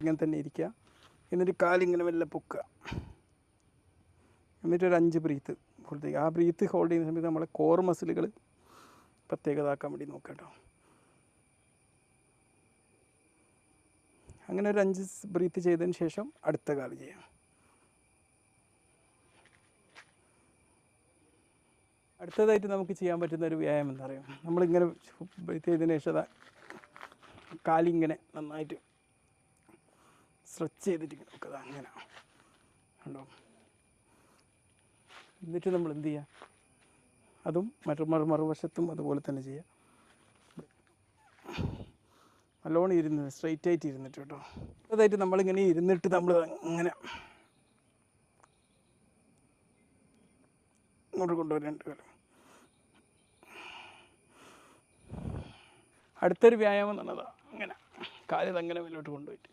ഇങ്ങനെ തന്നെ ഇരിക്കുക. എന്നിട്ട് കാലിങ്ങനെ മെല്ലെ പൊക്കുക. എന്നിട്ടൊരു 5 ബ്രീത്ത് ഹോൾഡ് ചെയ്യുക. ആ ബ്രീത്ത് ഹോൾഡ് ചെയ്യുന്ന സമയത്ത് നമ്മളെ കോർ മസിലുകൾ പ്രത്യേകതാക്കാൻ വേണ്ടി നോക്കുക കേട്ടോ. അങ്ങനെ ഒരു 5 ബ്രീത്ത് ചെയ്തതിന് ശേഷം അടുത്ത കാല് ചെയ്യാം. അടുത്തതായിട്ട് നമുക്ക് ചെയ്യാൻ പറ്റുന്ന ഒരു വ്യായാമം എന്താ പറയുക, നമ്മളിങ്ങനെ ബ്രീത്ത് ചെയ്തതിന് ശേഷം കാലിങ്ങനെ നന്നായിട്ട് സ്ട്രെച്ച് ചെയ്തിട്ട് നോക്കുക. അങ്ങനെ ഉണ്ടോ. എന്നിട്ട് നമ്മൾ എന്ത് ചെയ്യുക, അതും മറുവശത്തും അതുപോലെ തന്നെ ചെയ്യുക. നല്ലോണം ഇരുന്ന് സ്ട്രെയിറ്റ് ആയിട്ട് ഇരുന്നിട്ട് കേട്ടോ. അതായിട്ട് നമ്മളിങ്ങനെ ഇരുന്നിട്ട് നമ്മൾ അങ്ങനെ ഇങ്ങോട്ട് കൊണ്ടുവരേണ്ട കാലം. അടുത്തൊരു വ്യായാമം തന്നതാണ്. അങ്ങനെ കാലിൽ അങ്ങനെ മുന്നോട്ട് കൊണ്ടുപോയിട്ട്